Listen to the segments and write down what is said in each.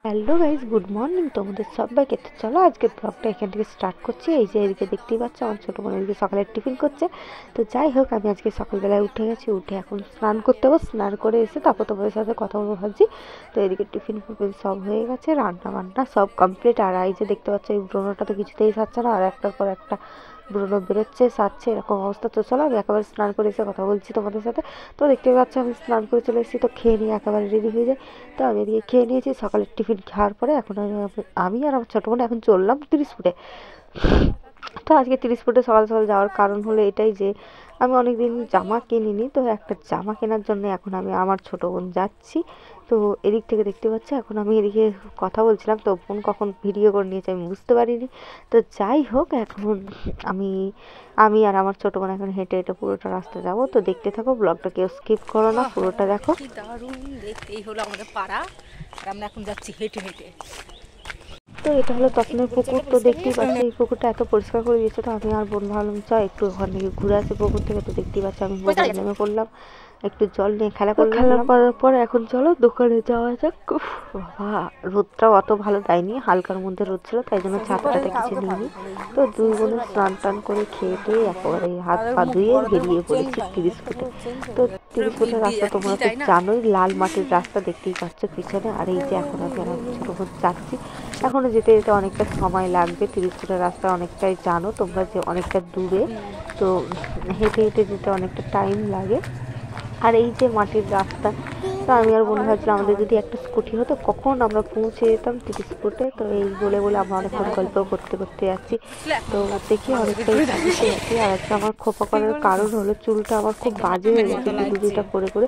Hello guys, good morning তোমাদের সবাইকে। তো চলো আজকে ব্লগটা এখান থেকে স্টার্ট করছি। এই যে এদিকে দেখতেই পাচ্ছ আমার ছোটো বোন এদিকে সকালে টিফিন করছে। তো যাই হোক, আমি আজকে সকালবেলায় উঠে গেছি, উঠে এখন স্নান করতে হবে। স্নান করে এসে তারপর তোমাদের সাথে কথা বলবো ভাবছি। তো এদিকে টিফিন ফিফিন সব হয়ে গেছে, রান্না বান্না সব কমপ্লিট। আর এই যে দেখতে পাচ্ছ এই ব্রণটা তো কিছুতেই সারছে না, আর একটার পর একটা ব্রণ বেরোচ্ছে সারছে, এরকম অবস্থা। তো চলো আমি একেবারে স্নান করে এসে কথা বলছি তোমাদের সাথে। তো দেখতে পাচ্ছ আমি স্নান করে চলে এসেছি, তো খেয়ে নিয়ে একেবারে রেডি হয়ে যায়। তো আমি এদিকে খেয়ে নিয়েছি সকালের টিফিন খাওয়ার পরে। এখন আমি আর আমার ছোটো বোন এখন চললাম 30 ফুটে। তো আজকে 30 ফুটে সকাল সকাল যাওয়ার কারণ হলো এটাই যে আমি অনেক দিন জামা কিনিনি, তো একটা জামা কেনার জন্য এখন আমি আমার ছোটো বোন যাচ্ছি। তো এদিক থেকে দেখতে পাচ্ছি এখন আমি এদিকে কথা বলছিলাম, তো বোন কখন ভিডিও করে নিয়েছে আমি বুঝতে পারিনি। তো যাই হোক, এখন আমি আমি আর আমার ছোটো বোন এখন হেঁটে হেঁটে পুরোটা রাস্তা যাব। তো দেখতে থাকো, ব্লগটা কেউ স্কিপ করো না, পুরোটা দেখো। দারুণ দেখতে, এই হলো আমাদের পাড়া, আর আমরা এখন যাচ্ছি হেঁটে হেঁটে। তো এটা হলো তপনের পুকুর। তো দেখতেই পাচ্ছি এই পুকুরটা এত পরিষ্কার করে দিয়েছে। তো আমি আর বোন ভাবলাম চ একটু ওখান থেকে ঘুরে আসি পুকুর থেকে। তো দেখতেই পাচ্ছি আমি পুকুরে নেমে পড়লাম, একটু জল নিয়ে খেলা করার পর এখন চলো দোকানে যাওয়া যাক। বাবা, রোদটাও অত ভালো দেয়নি, হালকার মধ্যে রোদ ছিল, তাই জন্য ছাতাটাতে কিছু নিইনি। তো দুই বোনে স্নান টান করে খেয়ে টেয়ে একেবারে হাত পা ধুয়ে বেরিয়ে পড়েছি 30 ফুটে। তো 30 ফুটের রাস্তা তোমরা তো জানোই, লাল মাটির রাস্তা দেখতেই পাচ্ছ পিছনে। আর এই যে এখন আমি আর ছোটো বোন যাচ্ছি, এখনও যেতে যেতে অনেকটা সময় লাগবে। 30 ফুটের রাস্তা অনেকটাই জানো তোমরা যে অনেকটা দূরে, তো হেঁটে হেঁটে যেতে অনেকটা টাইম লাগে। আর এই যে মাটির রাস্তা, তো আমি আর বোন ভাবছিলাম আমাদের যদি একটা স্কুটি হতো কখন আমরা পৌঁছে যেতাম 30 ফুটে। তো এই বলে বলে আমরা অনেকক্ষণ গল্প করতে করতে যাচ্ছি। তো দেখি অনেকটাই পৌঁছে যাচ্ছি। আর একটা আমার খোপা করার কারণ হলো চুলটা আমার খুব বাজে হয়ে গেছে দুটা করে করে।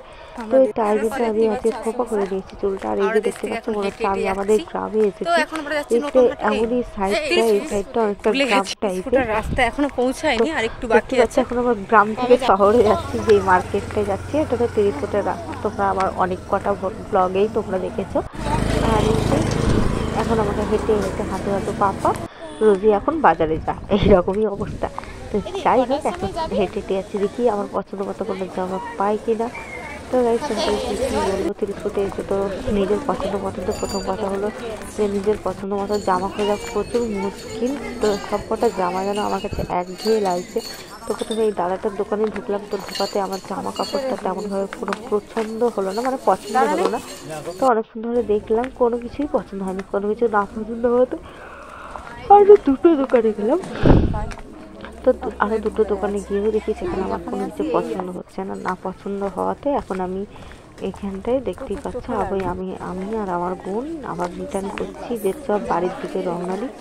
তো এই তাই জন্য আমি আজকে খোপা করে নিয়েছি চুলটা। আর এই যে দেখতে পাচ্ছ মনে হচ্ছে আমি আমাদের গ্রামে এসেছি। দেখতে এমনই সাইডটা, এই সাইডটা অনেকটা গ্রাম টাইপের রাস্তা এখনো পৌঁছায়নি, আর একটু বাকি আছে। এখন আমার গ্রাম থেকে শহরে যাচ্ছি, যে মার্কেটটায় যাচ্ছি। এটা তো 30 ফুটের রাস্তা, তোমরা আমার অনেক কটা ব্লগেই তোমরা দেখেছো। আর এই যে এখন আমাকে হেঁটে হেঁটে হাঁটু হাঁটু পাপা রোজই এখন বাজারে যা, এইরকমই অবস্থা। তো যাই হোক, এখন হেঁটে হেঁটে যাচ্ছি, দেখি আমার পছন্দ মতো কোনো জামা পাই কিনা। তো গাইস সিম্পল কিছু বলবো, 30 ফুটে এসে তো নিজের পছন্দ মতো, তো প্রথম কথা হলো যে নিজের পছন্দ মতো জামা খোঁজা প্রচুর মুশকিল। তো সব কটা জামা যেন আমার কাছে একঘেয়ে লাগছে। তো প্রথমে এই দাদাটার দোকানে ঢুকলাম, তো ঢোকাতে আমার জামা কাপড়টা তেমনভাবে কোনো পছন্দ হলো না, মানে পছন্দ হলো না। তো অনেকক্ষণ ধরে দেখলাম কোনো কিছুই পছন্দ হয়নি, কোনো কিছু না পছন্দ হতো আরও দুটো দোকানে গেলাম। তো আরও দুটো দোকানে গিয়েও দেখি সেখানে আমার কোনো কিছু পছন্দ হচ্ছে না। না পছন্দ হওয়াতে এখন আমি এখানটায় দেখতেই পাচ্ছ আমি আর আমার বোন আবার রিটার্ন করছি, যে সব বাড়ির দিকে রওনা দিই।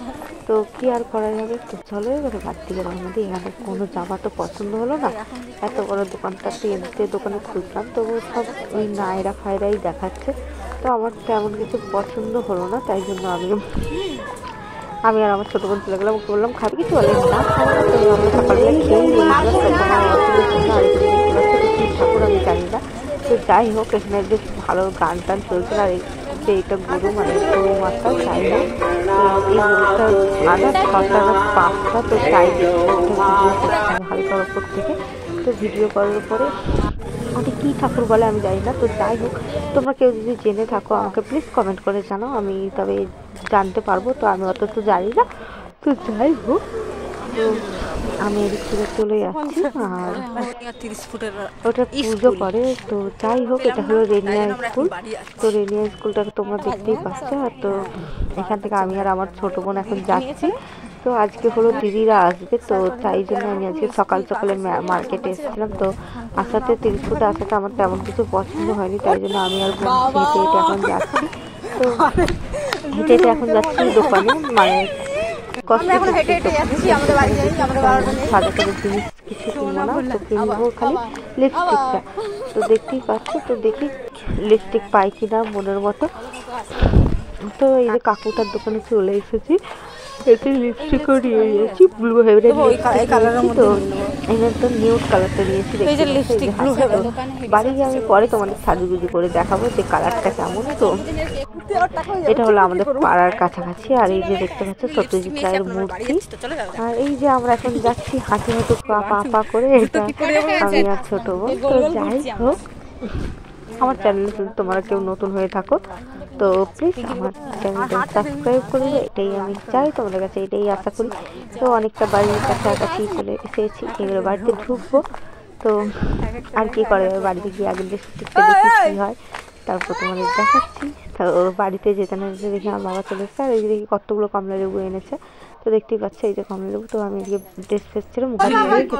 তো কি আর করা যাবে, তো চলো এবারে বাড়ির দিকে রওনা দিই। এখানে কোনো জামা তো পছন্দ হলো না, এত বড় দোকানটাতে এমনিতে দোকানে খুঁজলাম, তো সব ওই নায়রা ফায়রাই দেখাচ্ছে। তো আমার তেমন কিছু পছন্দ হলো না, তাই জন্য আমি আর আমার ছোটো বোন চলে গেলাম। ওকে বললাম খাবি কিছু, বলেন না খাবো না। তো আমরা সকালবেলা খেয়েই ঠাকুর আমি জানি না। তো যাই হোক, এখানে বেশ ভালো গান টান চলছিল। আর যে এটা গরু, মানে গরু মাথা, যাই হোক এই গরুটা আনা 6টা না 5টা। তো তাই হালকার ওপর থেকে তো ভিডিও করার পরে ওটা কী ঠাকুর বলে আমি জানি না। তো যাই হোক, তোমরা কেউ যদি জেনে থাকো আমাকে প্লিজ কমেন্ট করে জানাও, আমি তবে জানতে পারবো। তো আমি অত তো জানি না। তো যাই হোক, তো আমি এদিক থেকে চলে যাচ্ছি। আর ওটা পুজো করে। তো যাই হোক, এটা হলো রেনিয়া স্কুল। তো রেনিয়া স্কুলটাকে তোমরা দেখতেই পাচ্ছ। আর তো এখান থেকে আমি আর আমার ছোটো বোন এখন যাচ্ছি। তো আজকে হলো দিদিরা আসবে, তো তাই জন্য আমি আজকে সকাল সকালে মার্কেটে এসেছিলাম। তো আসাতে 30 ফুটে আসাতে আমার তেমন কিছু পছন্দ হয়নি, তাই জন্য আমি আর বোন হেঁটে হেঁটে এখন যাচ্ছি। তো হেঁটে হেঁটে এখন যাচ্ছি দোকানে, মানে সাদা করে জিনিস কিছু কিনবো না, তো কিনবো খালি লিপস্টিকটা। তো দেখতেই পাচ্ছ, তো দেখি লিপস্টিক পাই কিনা মনের মতো। তো এই যে কাকুটার দোকানে চলে এসেছি, এতে লিপস্টিকও নিয়ে নিয়েছি, ব্লু হেভেনের লিপস্টিক। তো এখানে তো নিউড কালারটা নিয়েছি, বাড়ি গিয়ে আমি পরে তোমাদের সাজুগুজু করে দেখাবো যে কালারটা কেমন। তো এটা হলো আমাদের পাড়ার কাছাকাছি। আর এই যে দেখতে পাচ্ছ সত্যজিৎ রায়ের মূর্তি। আর এই যে আমরা এখন যাচ্ছি হাঁটু হাঁটু পা পা করে, এটা আমি আর ছোটো বোন। তো যাই হোক, আমার চ্যানেলে যদি তোমরা কেউ নতুন হয়ে থাকো তো প্লিজ আমার চ্যানেলটা সাবস্ক্রাইব করবে, এটাই আমি চাই তোমাদের কাছে, এটাই আশা করি। তো অনেকটা বাড়ির কাছাকাছি চলে এসেছি, এবারে বাড়িতে ঢুকবো। তো আর কি করে বাড়িতে গিয়ে আগের ডিস্ট্রিক্টে দেখি কী হয়, তারপর তোমাদের দেখাচ্ছি। তো বাড়িতে যেতে না যেতে দেখি আমার বাবা চলে এসেছে, আর এই দেখি কতগুলো কমলা লেবু এনেছে। তো দেখতেই পাচ্ছি এই যে কমলা লেবু। তো আমি এদিকে ড্রেস ফ্রেস ছেড়ে মুখে ঢুকেছি।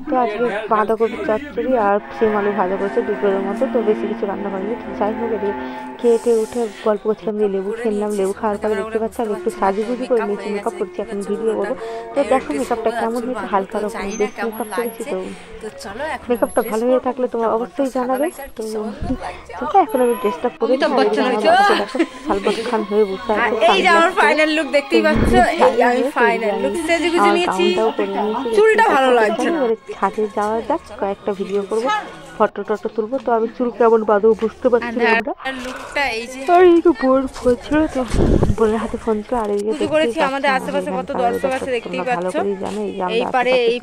তো আজকে বাঁধাকপি চচ্চড়ি আর সিম আলু ভাজা করেছে দুপুরের মতো, তো বেশি কিছু রান্না করিনি। যাই হোক এদিকে খেয়ে টেয়ে উঠে গল্প করছিলাম, দিয়ে লেবু খেলাম। লেবু খাওয়ার পরে দেখতে পাচ্ছি আমি একটু সাজুগুজু করে নিয়েছি, মেকআপ করছি, এখন ভিডিও করবো। তো দেখো মেকআপটা কেমন হয়েছে, হালকা রকম বেশি মেকআপ করেছি। তো মেকআপটা ভালো হয়ে থাকলে তোমরা অবশ্যই জানাবে। তো এখন আমি ড্রেসটা পরে সালমান খান হয়ে বসে আছি। এই যে আমার ফাইনাল লুক দেখতেই পাচ্ছ, এই আমি ফাইনাল লুক সেজেগুজে নিয়েছি, চুলটা ভালো লাগছে না। ছাদে যাওয়া যাক, কয়েকটা ভিডিও করবো, ফটো টটো তুলবো। তো আমি চুল কেমন বাঁধবো বুঝতে পারছি না আমরা। আর এইদিকে বোন ফোন ছিল, তো বোনের হাতে ফোন ছিল। আর এইদিকে করেছি আমাদের আশেপাশে কত দর্শক আছে দেখতেই পাচ্ছ, এই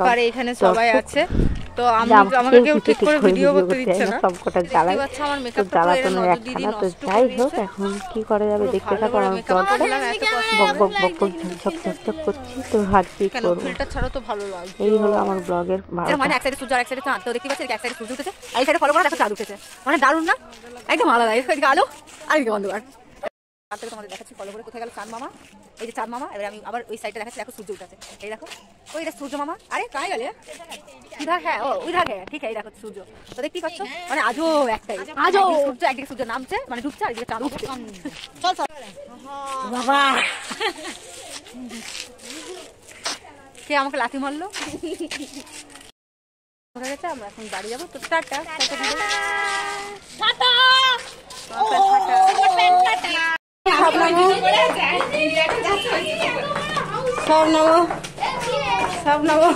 পারে এখানে সবাই আছে। তো আমাকে কেউ ঠিক করে ভিডিও করতে দিচ্ছে না, সবকটা জ্বালাই, তো জ্বালাতনের একখানা। তো যাই হোক এখন কি করা যাবে, দেখতে থাকো আমার ব্লগটা। বক বক বক বক ঝকঝক ঝকঝক করছি। তো আর কি করবো, এই হলো আমার ব্লগের মানে এক সাইডে সূর্য আর এক সাইডে চাঁদ। তো দেখতে পাচ্ছি এক সাইডে সূর্য উঠেছে আর এই সাইডে ফলো করে দেখো চাঁদ উঠেছে, মানে দারুণ না, একদম আলাদা। এদিকে আলো আর এদিকে অন্ধকার। তারপরে তোমাদের দেখাচ্ছি ফলো করে কোথায় গেল চাঁদ মামা। এই যে চাঁদ মামা, এবার আমি আবার ওই সাইডে দেখাচ্ছি, দেখো সূর্য উঠেছে, এই দেখো ওই এটা সূর্য মামা। আরে কাই গেলে ইধার, হ্যাঁ ও ইধার, হ্যাঁ ঠিক আছে, দেখো সূর্য। তো দেখতেই পাচ্ছ মানে আজও একটাই, আজও সূর্য একদিকে সূর্য নামছে মানে ডুবছে, আর এদিকে চাঁদ উঠছে। চল চল বাবা, কে আমাকে লাথি মারলো। হয়ে গেছে, আমরা এখন বাড়ি যাবো। তো টাটা টাটা। সব নেবো সব নেবো।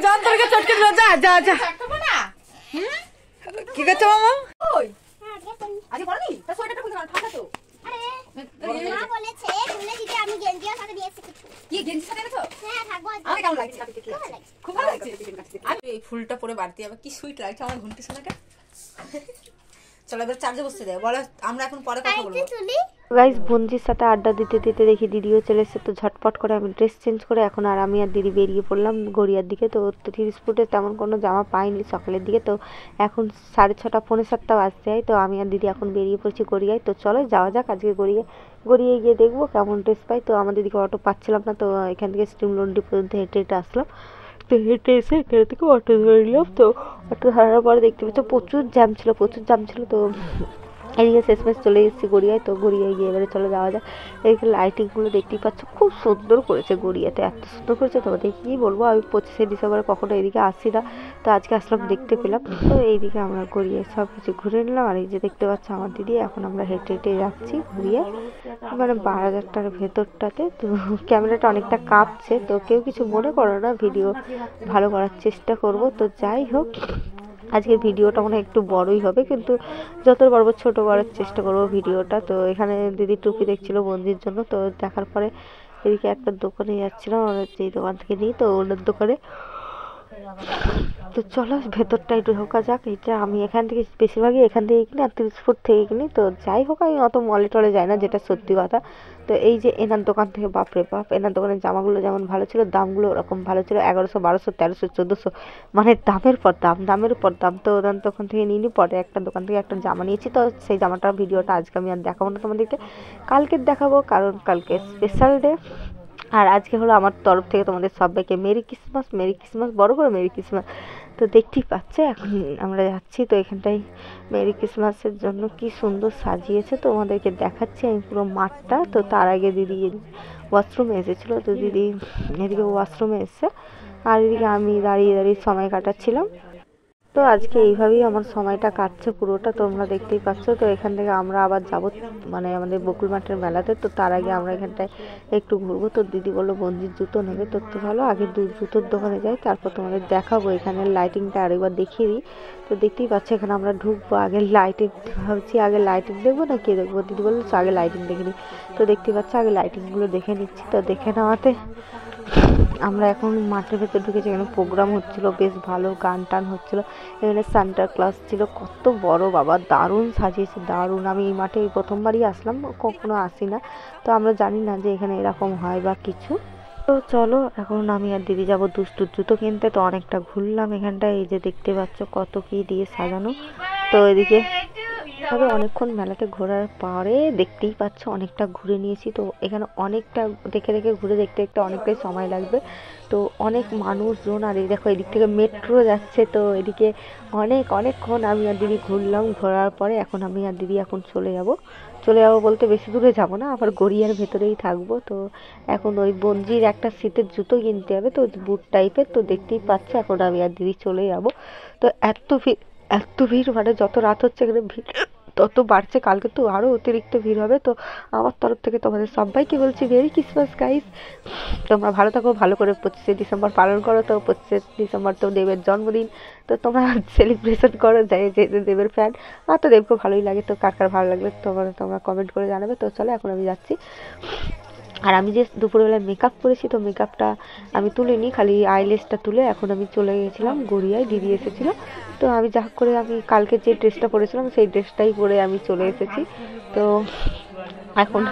যন্ত্রকে চটকে দিল, যা যা যা। কি করছো মামা? আজকে বলনি তা সোয়েটারটা খুলতে পারো, ঠান্ডা তো। মা বলেছে খুলে দিতে, আমি গেঞ্জি আর সাথে দিয়েছি। কি গেঞ্জি সাথে এনেছো? হ্যাঁ থাকবো। আমাকে কেমন লাগছে? খুব ভালো লাগছে। আর এই ফুলটা পরে বাড়তি আবার কি সুইট লাগছে আমার ঘন্টি শোনাকে। চলো এবার চার্জে বসতে দেয়, বলো আমরা এখন পরে কথা বলবো। গাইস বঞ্জির সাথে আড্ডা দিতে দিতে দেখি দিদিও চলে এসেছে। তো ঝটপট করে আমি ড্রেস চেঞ্জ করে এখন আর আমি আর দিদি বেরিয়ে পড়লাম গড়িয়ার দিকে। তো 30 ফুটে তেমন কোনো জামা পাইনি সকালের দিকে। তো এখন 6:30 পৌনে 7টা বাজতে হয়। তো আমি আর দিদি এখন বেরিয়ে পড়ছি গড়িয়ায়। তো চলো যাওয়া যাক আজকে গড়িয়ে গিয়ে দেখবো কেমন ড্রেস পাই। তো আমাদের দিকে অটো পাচ্ছিলাম না, তো এখান থেকে স্টিমলন্ডি পর্যন্ত হেঁটে হেঁটে আসলাম। তো হেঁটে এসে এখান থেকে অটো ধরে নিলাম। তো অটো ধরার পরে দেখতে পাচ্ছি প্রচুর জ্যাম ছিল। তো এদিকে শেষমেশ চলে এসেছি গড়িয়ায়। তো গড়িয়ায় গিয়ে এবারে চলে যাওয়া যায়। এদিকে লাইটিংগুলো দেখতেই পাচ্ছ, খুব সুন্দর করেছে গড়িয়াতে, এত সুন্দর করেছে তোমাদের কী বলবো। আমি 25শে ডিসেম্বরে কখনো এদিকে আসি না, তো আজকে আসলাম দেখতে পেলাম। তো এইদিকে আমরা গড়িয়ায় সব কিছু ঘুরে নিলাম। আর এই যে দেখতে পাচ্ছ আমার দিদি, এখন আমরা হেঁটে হেঁটে যাচ্ছি গড়িয়ায়, মানে বাজারটার ভেতরটাতে। তো ক্যামেরাটা অনেকটা কাঁপছে, তো কেউ কিছু মনে করো না, ভিডিও ভালো করার চেষ্টা করব। তো যাই হোক আজকের ভিডিওটা মনে হয় একটু বড়ই হবে, কিন্তু যত পারবো ছোটো করার চেষ্টা করবো ভিডিওটা। তো এখানে দিদি টুপি দেখছিল বন্দির জন্য। তো দেখার পরে এদিকে একটা দোকানে যাচ্ছিলাম, যেই দোকান থেকে নিই, তো ওনার দোকানে। তো চলো ভেতরটা একটু ঢোকা যাক। এটা আমি এখান থেকে বেশিরভাগই এখান থেকে কিনি, আর 30 ফুট থেকে কিনি। তো যাই হোক আমি অত মলে টলে যাই না, যেটা সত্যি কথা। তো এই যে এনার দোকান থেকে বাপরে বাপ, এনার দোকানের জামাগুলো যেমন ভালো ছিল, দামগুলো ওরকম ভালো ছিল। 1100 1200 1300 1400, মানে দামের পর দাম। তো ওনার দোকান থেকে নিয়ে পরে একটা দোকান থেকে একটা জামা নিয়েছি। তো সেই জামাটার ভিডিওটা আজকে আমি আর দেখাবো না তোমাদেরকে, কালকে দেখাবো, কারণ কালকে স্পেশাল ডে। আর আজকে হলো আমার তরফ থেকে তোমাদের সবাইকে মেরি ক্রিসমাস, বড় করে মেরি ক্রিসমাস। তো দেখতেই পাচ্ছ এখন আমরা যাচ্ছি। তো এখানটায় মেরি ক্রিসমাসের জন্য কি সুন্দর সাজিয়েছে, তো তোমাদেরকে দেখাচ্ছি আমি পুরো মাঠটা। তো তার আগে দিদি ওয়াশরুমে এসেছিলো, তো দিদি এদিকে ওয়াশরুমে এসছে, আর এদিকে আমি দাঁড়িয়ে সময় কাটাচ্ছিলাম। তো আজকে এইভাবেই আমার সময়টা কাটছে পুরোটা, তোমরা দেখতেই পাচ্ছ। তো এখান থেকে আমরা আবার যাবো মানে আমাদের বকুল মাঠের মেলাতে। তো তার আগে আমরা এখানটায় একটু ঘুরবো। তো দিদি বললো বঞ্জির জুতো নেবে, তো ভালো আগে জুতোর দোকানে যাই, তারপর তোমাদের দেখাবো। এখানে লাইটিংটা আরেকবার দেখিয়ে দিই। তো দেখতেই পাচ্ছ এখানে আমরা ঢুকবো, আগে লাইটিং ভাবছি, আগে লাইটিং দেখবো না কে দেখবো। দিদি বললো আগে লাইটিং দেখে নিই। তো দেখতেই পাচ্ছ আগে লাইটিংগুলো দেখে নিচ্ছি। তো দেখে নেওয়াতে আমরা এখন মাঠের ভেতর ঢুকেছি, এখানে প্রোগ্রাম হচ্ছিল, বেশ ভালো গান টান হচ্ছিল। এখানে সান্টা ক্লাস ছিল, কত বড় বাবা, দারুণ সাজিয়েছে, দারুণ। আমি এই মাঠে এই প্রথমবারই আসলাম, কখনো আসি না, তো আমরা জানি না যে এখানে এরকম হয় বা কিছু। তো চলো এখন আমি আর দিদি যাবো দুষ্টুর জুতো কিনতে। তো অনেকটা ঘুরলাম এখানটায়, এই যে দেখতে পাচ্ছ কত কি দিয়ে সাজানো। তো এদিকে তবে অনেকক্ষণ মেলাতে ঘোরার পরে দেখতেই পাচ্ছ অনেকটা ঘুরে নিয়েছি। তো এখানে অনেকটা দেখে দেখে ঘুরে দেখতে দেখতে অনেকটাই সময় লাগবে। তো অনেক মানুষজন, আর এই দেখো এদিক থেকে মেট্রো যাচ্ছে। তো এদিকে অনেকক্ষণ আমি আর দিদি ঘুরলাম, ঘোরার পরে এখন আমি আর দিদি এখন চলে যাবো বলতে বেশি দূরে যাব না, আবার গড়িয়ার ভেতরেই থাকবো। তো এখন ওই বঞ্জির একটা শীতের জুতো কিনতে হবে, তো বুট টাইপের। তো দেখতেই পাচ্ছ এখন আমি আর দিদি চলে যাব। তো এত ভিড়, মানে যত রাত হচ্ছে এখানে ভিড় তত বাড়ছে, কালকে তো আরও অতিরিক্ত ভিড় হবে। তো আমার তরফ থেকে তোমাদের সবাইকে বলছি মেরি ক্রিসমাস গাইস। তোমরা ভালো থাকো, ভালো করে 25শে ডিসেম্বর পালন করো। তো 25শে ডিসেম্বর তো দেবের জন্মদিন, তো তোমরা সেলিব্রেশন করো, যাই যে দেবের ফ্যান। আর তো দেবকে ভালোই লাগে, তো কার ভালো লাগবে তোমরা কমেন্ট করে জানাবে। তো চলো এখন আমি যাচ্ছি। আর আমি যে দুপুরবেলায় মেকআপ করেছি, তো মেকআপটা আমি তুলিনি, খালি আইলেসটা তুলে এখন আমি চলে গেছিলাম গড়িয়ায়, দিদি এসেছিলো। তো আমি যা করে আমি কালকে যে ড্রেসটা পরেছিলাম সেই ড্রেসটাই পরে আমি চলে এসেছি। তো এখন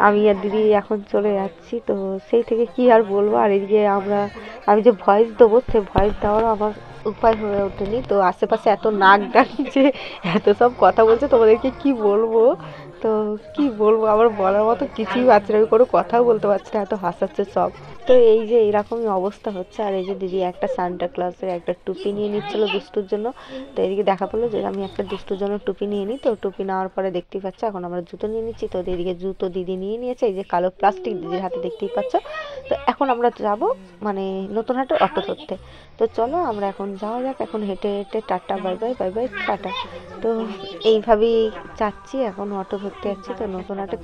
আমি আর দিদি এখন চলে যাচ্ছি। তো সেই থেকে কি আর বলবো। আর এদিকে আমি যে ভয়েস দেবো, সে ভয়েস দেওয়ারও আমার উপায় হয়ে ওঠেনি। তো আশেপাশে এত নাক ডাক যে এত সব কথা বলছে, তোমাদেরকে কি বলবো। তো কি বলবো, আমার বলার মতো কিছুই পাচ্ছি না, আমি কোনো কথাও বলতে পারছি না, এত হাসাচ্ছে সব। তো এই যে এরকমই অবস্থা হচ্ছে। আর এই যে দিদি একটা সান্টা ক্লজের একটা টুপি নিয়ে নিচ্ছিল দুষ্টুর জন্য। তো এদিকে দেখা পেলো যে আমি একটা দুষ্টুর জন্য টুপি নিয়ে নিই। তো টুপি নেওয়ার পরে দেখতেই পাচ্ছ এখন আমরা জুতো নিয়ে নিচ্ছি। তো এদিকে জুতো দিদি নিয়ে নিয়েছে, এই যে কালো প্লাস্টিক দিদির হাতে দেখতেই পাচ্ছ। তো এখন আমরা যাব মানে নতুন হাটে অটো ধরতে। তো চলো আমরা এখন যাওয়া যাক, এখন হেঁটে হেঁটে tata bye bye bye bye tata. তো এইভাবেই যাচ্ছি, এখন অটো ধরতে যাচ্ছি। তো নতুন হাটে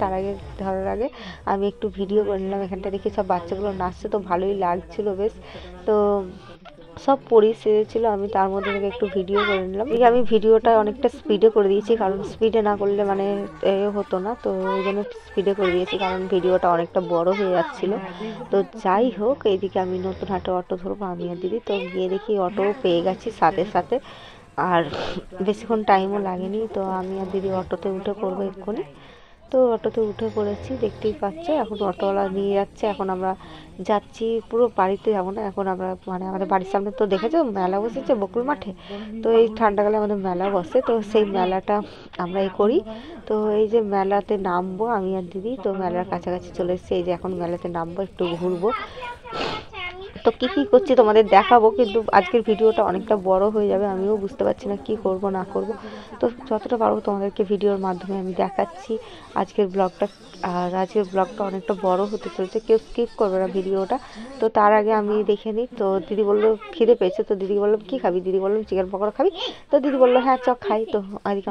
ধরার আগে আমি একটু ভিডিও করে নিলাম। এখানটা দেখি সব বাচ্চাগুলো নাচছে, তো ভালোই লাগছিল বেশ। তো সব পরিস্থিতি আমি তার মধ্যে থেকে একটু ভিডিও করে নিলাম। আমি ভিডিওটা অনেকটা স্পিডে করে দিয়েছি, কারণ স্পিডে না করলে মানে হতো না। তো ওই জন্য স্পিডে করে দিয়েছি, কারণ ভিডিওটা অনেকটা বড় হয়ে যাচ্ছিলো। তো যাই হোক, এইদিকে আমি নতুন হাটে অটো ধরবো আমি আর দিদি। তো গিয়ে দেখি অটোও পেয়ে গেছি সাথে সাথে, আর বেশিক্ষণ টাইমও লাগেনি। তো আমি আর দিদি অটোতে উঠে পড়বো এক্ষুনি। তো অটোতে উঠে পড়েছি, দেখতেই পাচ্ছ এখন অটোওয়ালা নিয়ে যাচ্ছে। এখন আমরা যাচ্ছি, পুরো বাড়িতে যাবো না, এখন আমরা মানে আমাদের বাড়ির সামনে তো দেখেছো মেলা বসেছে বকুল মাঠে। তো এই ঠান্ডাকালে আমাদের মেলা বসে, তো সেই মেলাটা আমরা করি। তো এই যে মেলাতে নামবো আমি আর দিদি। তো মেলার কাছাকাছি চলে এসেছি, এই যে এখন মেলাতে নামবো, একটু ঘুরবো। তো কী করছি তোমাদের দেখাবো, কিন্তু আজকের ভিডিওটা অনেকটা বড় হয়ে যাবে, আমিও বুঝতে পারছি না কি করব না করব। তো যতটা পারবো তোমাদেরকে ভিডিওর মাধ্যমে আমি দেখাচ্ছি আজকের ব্লগটা। আর আজকের ব্লগটা অনেকটা বড় হতে চলছে, কেউ স্কিপ করবে না ভিডিওটা। তো তার আগে আমি দেখে নিই। তো দিদি বললো খিদে পেয়েছে, তো দিদি বললাম কী খাবি, দিদি বললাম চিকেন পকোড়া খাবি। তো দিদি বললো হ্যাঁ চ খাই। তো এদিকে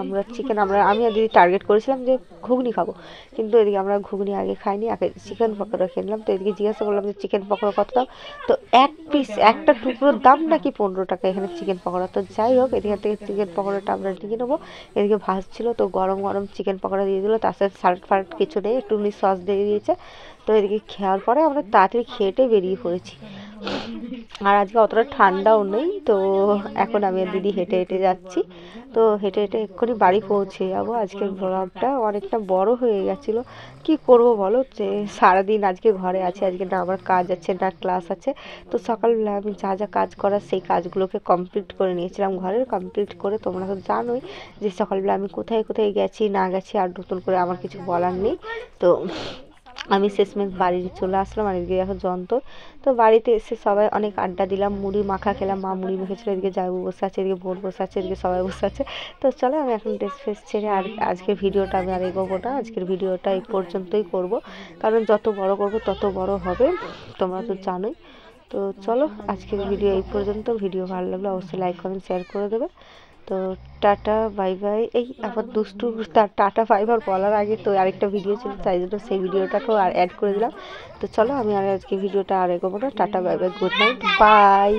আমি আর দিদি টার্গেট করেছিলাম যে ঘুগনি খাবো, কিন্তু এদিকে আমরা ঘুগনি আগে খাইনি, আগে চিকেন পকোড়া খেয়ে নিলাম। তো এদিকে জিজ্ঞাসা করলাম যে চিকেন পকোড়া কত দাম। তো এক পিস একটা টুকরোর দাম নাকি 15 টাকা এখানে চিকেন পকোড়া। তো যাই হোক, এদিকে থেকে চিকেন পকোড়াটা আমরা নিয়ে নেবো। এদিকে ভাজছিল, তো গরম গরম চিকেন পকোড়া দিয়ে দিল, তার সাথে সালাড ফালাড কিছু নেই, একটু সস দিয়ে দিয়েছে। তো এদিকে খাওয়ার পরে আমরা তাড়াতাড়ি খেয়েটে বেরিয়ে পড়েছি। আর আজকে অতটা ঠান্ডাও নেই। তো এখন আমি আর দিদি হেঁটে হেঁটে যাচ্ছি। তো হেঁটে হেঁটে এক্ষুনি বাড়ি পৌঁছে যাবো। আজকের ব্লগটা অনেকটা বড় হয়ে গেছিলো, কি করব বলো, যে সারাদিন আজকে ঘরে আছি, আজকে না আমার কাজ আছে না ক্লাস আছে। তো সকালবেলা আমি যা যা কাজ করার সেই কাজগুলোকে কমপ্লিট করে নিয়েছিলাম ঘরের, কমপ্লিট করে তোমরা তো জানোই যে সকালবেলা আমি কোথায় কোথায় গেছি না গেছি, আর নতুন করে আমার কিছু বলার নেই। তো আমি শেষমেশ বাড়ি চলে আসলাম। আর এদিকে এখন যন্ত্র। তো বাড়িতে এসে সবাই অনেক আড্ডা দিলাম, মুড়ি মাখা খেলাম, মা মুড়ি মেখেছিলো, এদিকে জায়বু বসে আছে, এদিকে বোন বসে আছে, এদিকে সবাই বসে আছে। তো চলো আমি এখন ড্রেস ফ্রেস ছেড়ে আর আজকের ভিডিওটা আমি আর এগোবো না, আজকের ভিডিওটা এই পর্যন্তই করব, কারণ যত বড় করব তত বড় হবে, তোমরা তো জানোই। তো চলো আজকের ভিডিও এই পর্যন্ত। ভিডিও ভালো লাগলে অবশ্যই লাইক কমেন্ট শেয়ার করে দেবে। তো টাটা বাই বাই। এই আমার দুষ্টু তার টাটা বাই বাই বলার আগে তো আরেকটা ভিডিও ছিল, তাই জন্য সেই ভিডিওটাকেও আর অ্যাড করে দিলাম। তো চলো আমি আর আজকে ভিডিওটা আর এগোবো না, tata bye bye, good night, by.